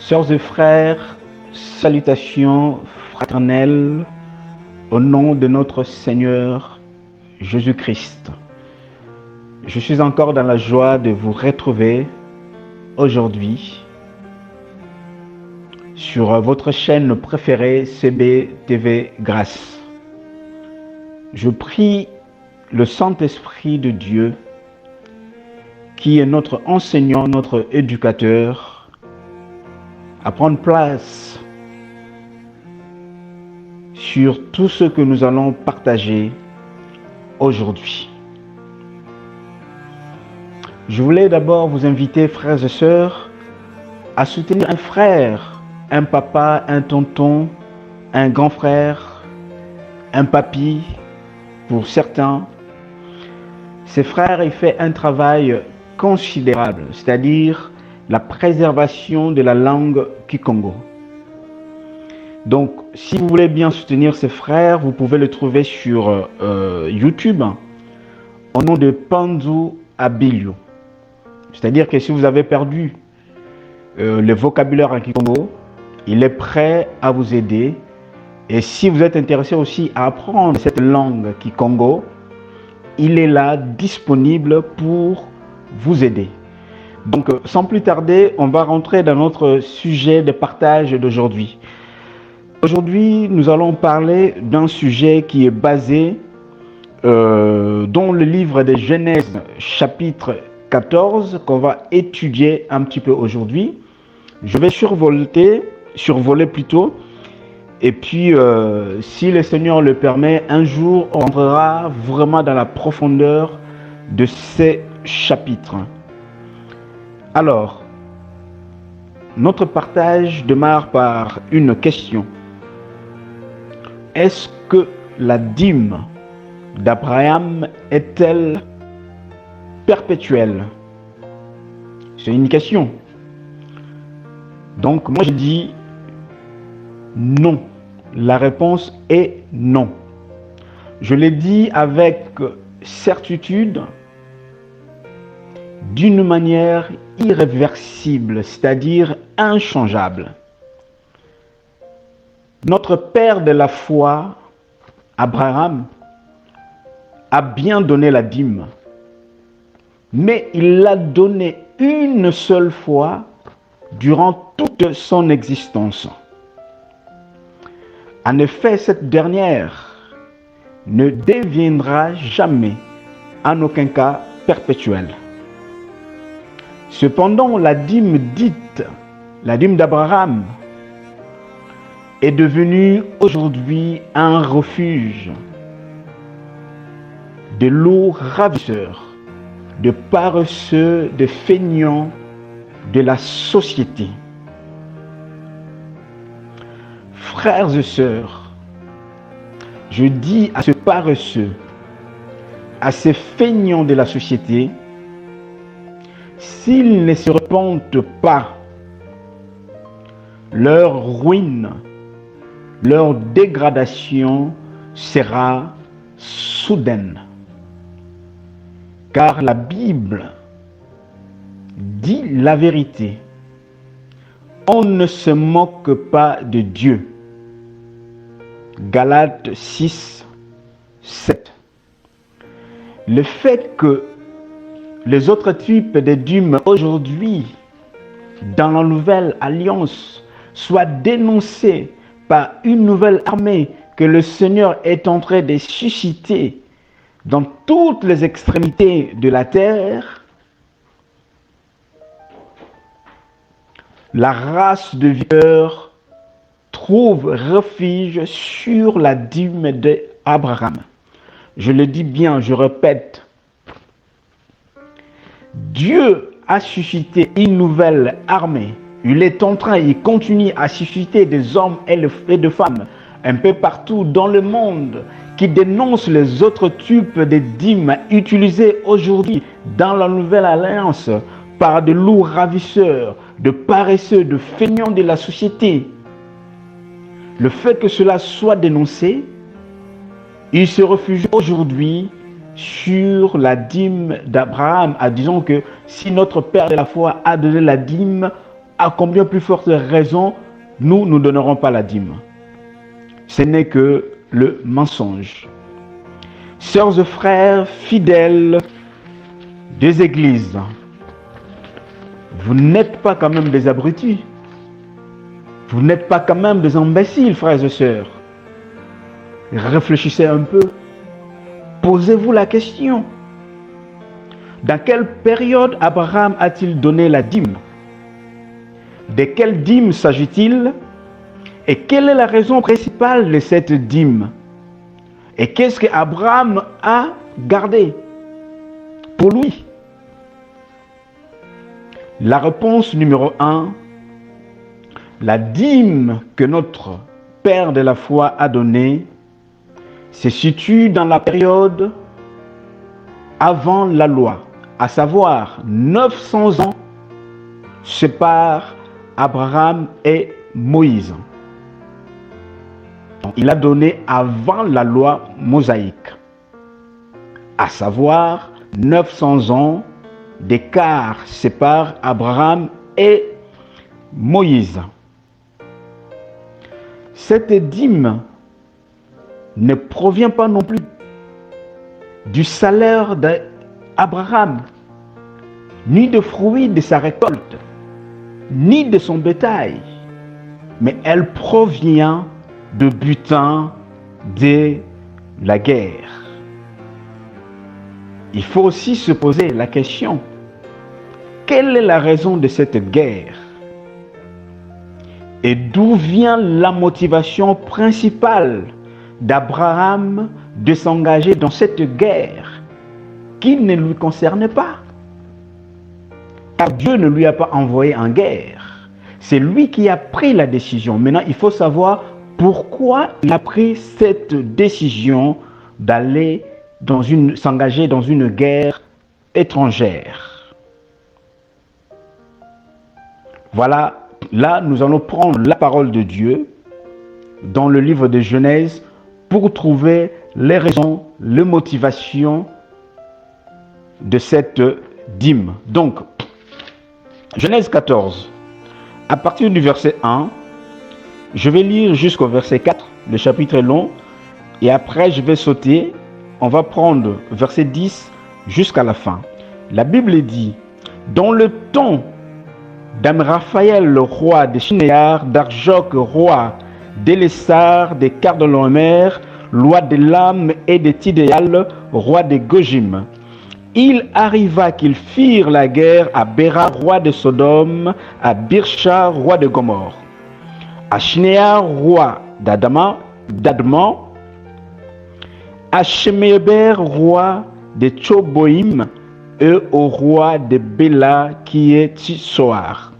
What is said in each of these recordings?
Sœurs et frères, salutations fraternelles au nom de notre Seigneur Jésus-Christ. Je suis encore dans la joie de vous retrouver aujourd'hui sur votre chaîne préférée CB TV Grâce. Je prie le Saint-Esprit de Dieu, qui est notre enseignant, notre éducateur, à prendre place sur tout ce que nous allons partager aujourd'hui. Je voulais d'abord vous inviter, frères et sœurs, à soutenir un frère, un papa, un tonton, un grand frère, un papy, pour certains. Ces frères, ils font un travail considérable, c'est-à-dire la préservation de la langue Kikongo. Donc, si vous voulez bien soutenir ces frères, vous pouvez le trouver sur YouTube au nom de Panzu Abilio. C'est-à-dire que si vous avez perdu le vocabulaire en Kikongo, il est prêt à vous aider. Et si vous êtes intéressé aussi à apprendre cette langue Kikongo, il est là, disponible pour vous aider. Donc, sans plus tarder, on va rentrer dans notre sujet de partage d'aujourd'hui. Aujourd'hui, nous allons parler d'un sujet qui est basé dans le livre de Genèse, chapitre 14, qu'on va étudier un petit peu aujourd'hui. Je vais survoler plutôt, et puis, si le Seigneur le permet, un jour, on entrera vraiment dans la profondeur de ces chapitres. Alors, notre partage démarre par une question. Est-ce que la dîme d'Abraham est-elle perpétuelle? C'est une question. Donc, moi je dis non. La réponse est non. Je l'ai dit avec certitude, d'une manière irréversible, c'est-à-dire inchangeable. Notre père de la foi, Abraham, a bien donné la dîme, mais il l'a donnée une seule fois durant toute son existence. En effet, cette dernière ne deviendra jamais, en aucun cas, perpétuelle. Cependant, la dîme dite, la dîme d'Abraham, est devenue aujourd'hui un refuge de loups ravisseurs, de paresseux, de feignants de la société. Frères et sœurs, je dis à ces paresseux, à ces feignants de la société, s'ils ne se repentent pas, leur ruine, leur dégradation sera soudaine. Car la Bible dit la vérité. On ne se moque pas de Dieu. Galates 6, 7. Le fait que les autres types de dîmes aujourd'hui, dans la nouvelle alliance, soient dénoncés par une nouvelle armée que le Seigneur est en train de susciter dans toutes les extrémités de la terre, la race de vipères trouve refuge sur la dîme d'Abraham. Je le dis bien, je répète, Dieu a suscité une nouvelle armée. Il est en train, il continue à susciter des hommes et des femmes un peu partout dans le monde qui dénoncent les autres types de dîmes utilisés aujourd'hui dans la nouvelle alliance par de loups ravisseurs, de paresseux, de feignants de la société. Le fait que cela soit dénoncé, il se réfugie aujourd'hui sur la dîme d'Abraham, en disant que si notre père de la foi a donné la dîme, à combien plus forte raison nous ne donnerons pas la dîme? Ce n'est que le mensonge. Sœurs et frères fidèles des églises, vous n'êtes pas quand même des abrutis. Vous n'êtes pas quand même des imbéciles, frères et sœurs. Réfléchissez un peu. Posez-vous la question. Dans quelle période Abraham a-t-il donné la dîme? De quelle dîme s'agit-il? Et quelle est la raison principale de cette dîme? Et qu'est-ce qu'Abraham a gardé pour lui? La réponse numéro 1, la dîme que notre Père de la foi a donnée se situe dans la période avant la loi, à savoir 900 ans séparent Abraham et Moïse. Donc, il a donné avant la loi mosaïque, à savoir 900 ans d'écart séparent Abraham et Moïse. Cette dîme ne provient pas non plus du salaire d'Abraham, ni de fruits de sa récolte, ni de son bétail, mais elle provient de butin de la guerre. Il faut aussi se poser la question, quelle est la raison de cette guerre? Et d'où vient la motivation principale d'Abraham de s'engager dans cette guerre qui ne lui concerne pas? Car Dieu ne lui a pas envoyé en guerre. C'est lui qui a pris la décision. Maintenant, il faut savoir pourquoi il a pris cette décision d'aller s'engager dans une guerre étrangère. Voilà, là nous allons prendre la parole de Dieu dans le livre de Genèse pour trouver les raisons, les motivations de cette dîme. Donc, Genèse 14, à partir du verset 1, je vais lire jusqu'au verset 4, le chapitre est long, et après je vais sauter, on va prendre verset 10 jusqu'à la fin. La Bible dit, dans le temps d'Amraphaël, le roi de Shinéar, d'Arjoc, roi d'Élessar, de Cardolomer, roi de Lam et de Tidéal, roi de Gojim. Il arriva qu'ils firent la guerre à Béra, roi de Sodome, à Birsha, roi de Gomorre, à Shinéar, roi d'Adman, à Sheméber, roi de Tchoboïm, et au roi de Béla, qui est Tsoar.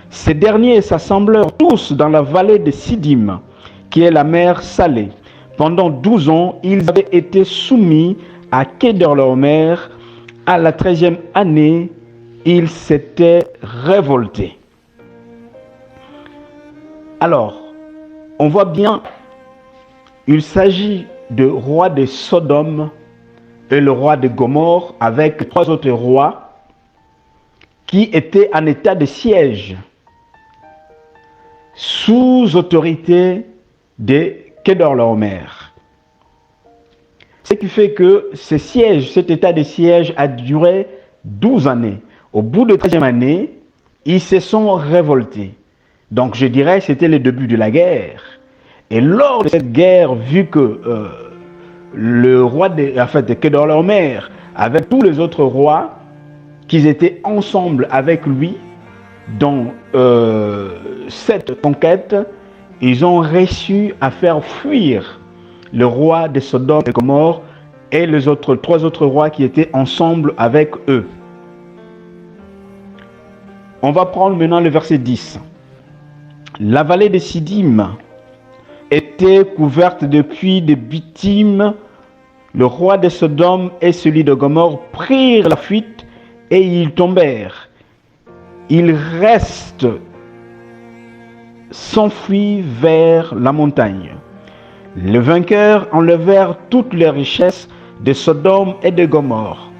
Ces derniers s'assemblèrent tous dans la vallée de Sidim, qui est la mer Salée. Pendant 12 ans, ils avaient été soumis à Kedorlaomer. À la 13e année, ils s'étaient révoltés. Alors, on voit bien, il s'agit de roi de Sodome et le roi de Gomorre avec 3 autres rois qui étaient en état de siège sous autorité de Kedorlaomer. Ce qui fait que cet état de siège a duré 12 années. Au bout de la 13e année, ils se sont révoltés. Donc je dirais que c'était le début de la guerre. Et lors de cette guerre, vu que le roi de Kedorlaomer, avec tous les autres rois, qu'ils étaient ensemble avec lui dans cette conquête, ils ont réussi à faire fuir le roi de Sodome et Gomorre et les 3 autres rois qui étaient ensemble avec eux. On va prendre maintenant le verset 10. La vallée de Sidim était couverte de puits de bitume. Le roi de Sodome et celui de Gomorre prirent la fuite et ils tombèrent. Ils restent s'enfuient vers la montagne. Les vainqueurs enlevèrent toutes les richesses de Sodome et de Gomorre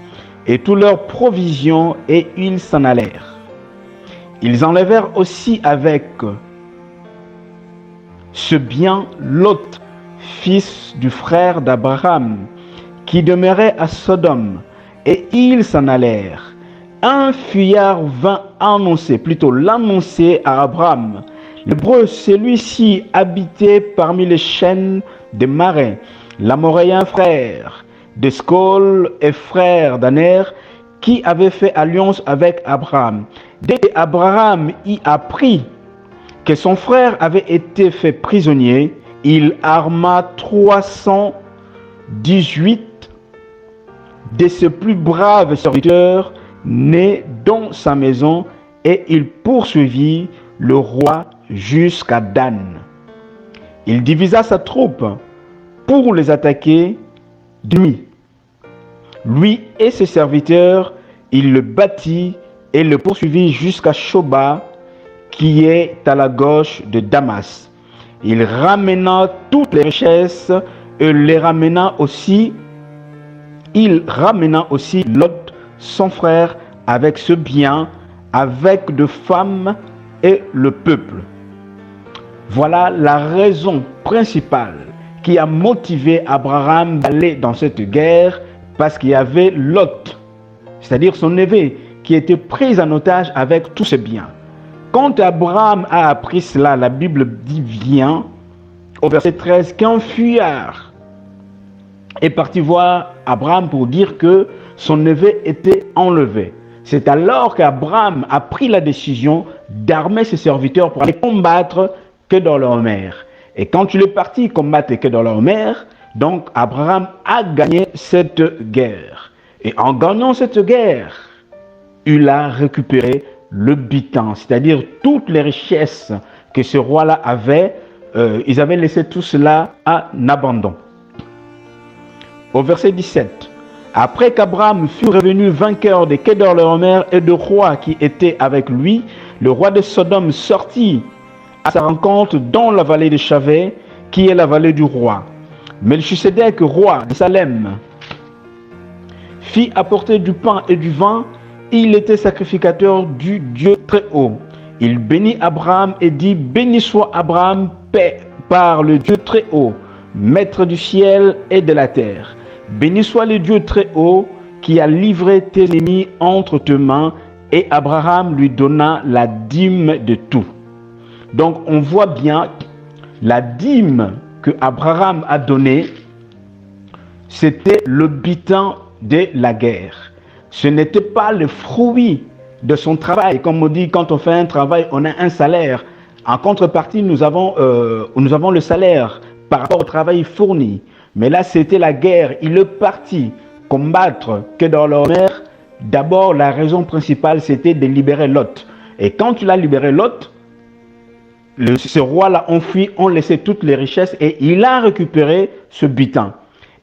et toutes leurs provisions et ils s'en allèrent. Ils enlevèrent aussi avec ce bien Lot, fils du frère d'Abraham, qui demeurait à Sodome, et ils s'en allèrent. Un fuyard vint l'annoncer à Abraham. L'Hébreu, celui-ci habitait parmi les chaînes des marais. L'Amoréen frère d'Escol et frère d'Aner, qui avait fait alliance avec Abraham. Dès qu'Abraham y apprit que son frère avait été fait prisonnier, il arma 318 de ses plus braves serviteurs nés dans sa maison, et il poursuivit le roi jusqu'à Dan. Il divisa sa troupe pour les attaquer de nuit. Lui et ses serviteurs, il le battit et le poursuivit jusqu'à Shoba, qui est à la gauche de Damas. Il ramena toutes les richesses et il ramena aussi Lot, son frère, avec ce bien, avec de femmes et le peuple. Voilà la raison principale qui a motivé Abraham d'aller dans cette guerre, parce qu'il y avait Lot, c'est-à-dire son neveu, qui était pris en otage avec tous ses biens. Quand Abraham a appris cela, la Bible dit bien, au verset 13, qu'un fuyard est parti voir Abraham pour dire que son neveu était enlevé. C'est alors qu'Abraham a pris la décision d'armer ses serviteurs pour aller combattre Kedorlaomer. Et quand il est parti combattre Kedorlaomer, donc Abraham a gagné cette guerre. Et en gagnant cette guerre, il a récupéré le bitan, c'est-à-dire toutes les richesses que ce roi-là avait. Ils avaient laissé tout cela en abandon. Au verset 17, après qu'Abraham fut revenu vainqueur de Kedorlaomer et de rois qui étaient avec lui, le roi de Sodome sortit à sa rencontre dans la vallée de Chavé, qui est la vallée du roi. Melchisedec, roi de Salem, fit apporter du pain et du vin. Il était sacrificateur du Dieu très haut. Il bénit Abraham et dit: béni soit Abraham, paix par le Dieu très haut, maître du ciel et de la terre. Béni soit le Dieu très haut qui a livré tes ennemis entre tes mains. Et Abraham lui donna la dîme de tout. Donc on voit bien la dîme que Abraham a donnée, c'était le butin de la guerre. Ce n'était pas le fruit de son travail. Comme on dit, quand on fait un travail, on a un salaire. En contrepartie, nous avons le salaire par rapport au travail fourni. Mais là, c'était la guerre. Il est parti combattre Kedorlaomer. D'abord, la raison principale, c'était de libérer Lot. Et quand il a libéré Lot, ce roi-là ont fui, ont laissé toutes les richesses et il a récupéré ce butin.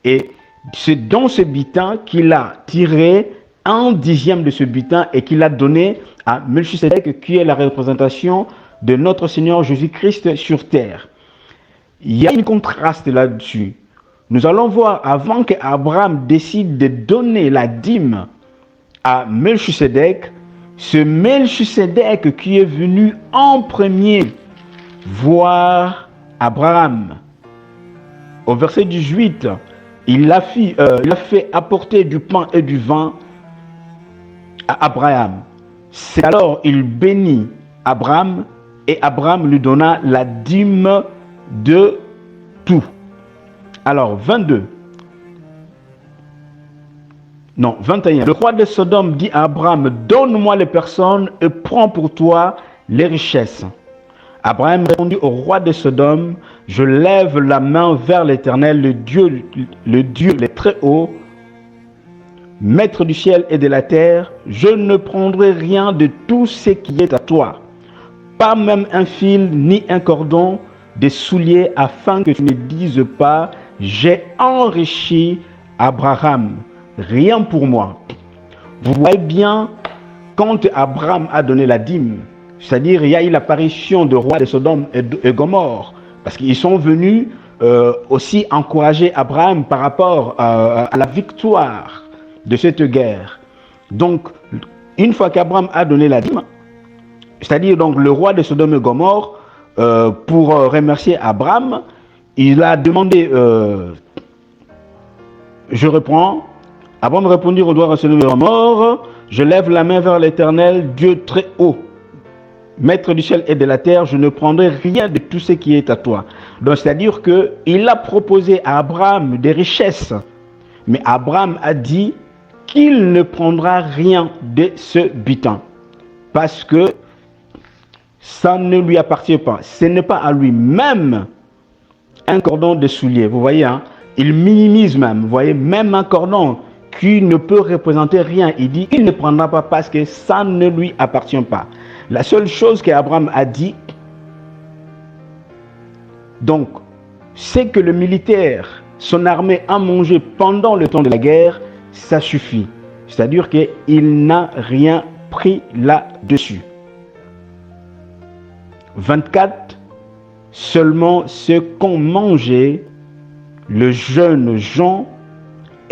Et c'est dans ce butin qu'il a tiré un dixième de ce butin et qu'il a donné à Melchisedec, qui est la représentation de notre Seigneur Jésus-Christ sur terre. Il y a un contraste là-dessus. Nous allons voir, avant qu'Abraham décide de donner la dîme à Melchisedec, ce Melchisedec qui est venu en premier voir Abraham. Au verset 18, il a fait apporter du pain et du vin à Abraham. C'est alors il bénit Abraham et Abraham lui donna la dîme de tout. Alors 21. Le roi de Sodome dit à Abraham: donne-moi les personnes et prends pour toi les richesses. Abraham répondit au roi de Sodome: je lève la main vers l'Éternel, le Dieu le très haut, maître du ciel et de la terre, je ne prendrai rien de tout ce qui est à toi, pas même un fil ni un cordon, des souliers, afin que tu ne dises pas: j'ai enrichi Abraham, rien pour moi. Vous voyez bien, quand Abraham a donné la dîme, c'est-à-dire il y a eu l'apparition de rois de Sodome et Gomorrhe, parce qu'ils sont venus aussi encourager Abraham par rapport à la victoire de cette guerre. Donc, une fois qu'Abraham a donné la dîme, c'est-à-dire donc le roi de Sodome et Gomorrhe, pour remercier Abraham, il a demandé, je reprends, Abraham répondit au roi de Sodome et Gomorrhe, je lève la main vers l'Éternel, Dieu très haut, Maître du ciel et de la terre, je ne prendrai rien de tout ce qui est à toi. Donc c'est-à-dire qu'il a proposé à Abraham des richesses, mais Abraham a dit qu'il ne prendra rien de ce butin, parce que ça ne lui appartient pas. Ce n'est pas à lui. Même un cordon de soulier, vous voyez, hein, il minimise même, vous voyez, même un cordon qui ne peut représenter rien, il dit qu'il ne prendra pas parce que ça ne lui appartient pas. La seule chose qu'Abraham a dit, donc, c'est que le militaire, son armée a mangé pendant le temps de la guerre, ça suffit. C'est-à-dire qu'il n'a rien pris là-dessus. 24, seulement ce qu'ont mangé le jeune Jean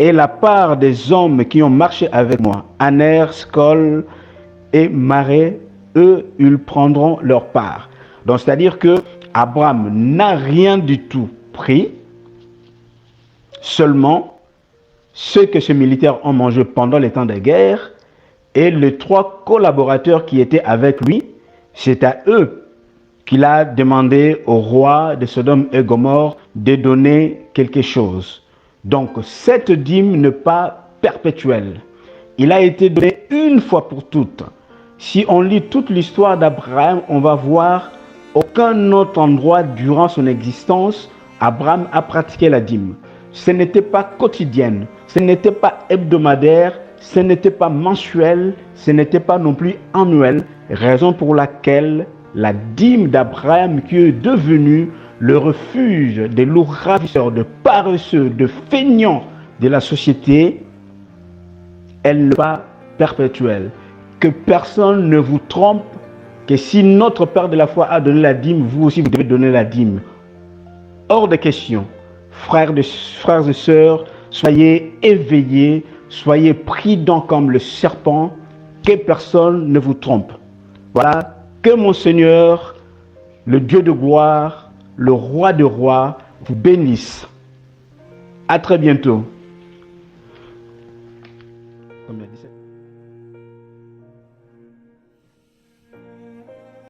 et la part des hommes qui ont marché avec moi, Aner, Skol et Maré, eux, ils prendront leur part. Donc, c'est-à-dire que Abraham n'a rien du tout pris, seulement ce que ces militaires ont mangé pendant les temps de guerre et les 3 collaborateurs qui étaient avec lui, c'est à eux qu'il a demandé au roi de Sodome et Gomorrhe de donner quelque chose. Donc, cette dîme n'est pas perpétuelle. Il a été donné une fois pour toutes. Si on lit toute l'histoire d'Abraham, on va voir aucun autre endroit durant son existence, Abraham a pratiqué la dîme. Ce n'était pas quotidienne, ce n'était pas hebdomadaire, ce n'était pas mensuel, ce n'était pas non plus annuel, raison pour laquelle la dîme d'Abraham, qui est devenue le refuge des loups ravisseurs, de paresseux, de feignants de la société, elle n'est pas perpétuelle. Que personne ne vous trompe, que si notre Père de la foi a donné la dîme, vous aussi vous devez donner la dîme. Hors de question, frères et sœurs, soyez éveillés, soyez prudents comme le serpent, que personne ne vous trompe. Voilà, que mon Seigneur, le Dieu de gloire, le roi de rois, vous bénisse. À très bientôt. Combien, 17?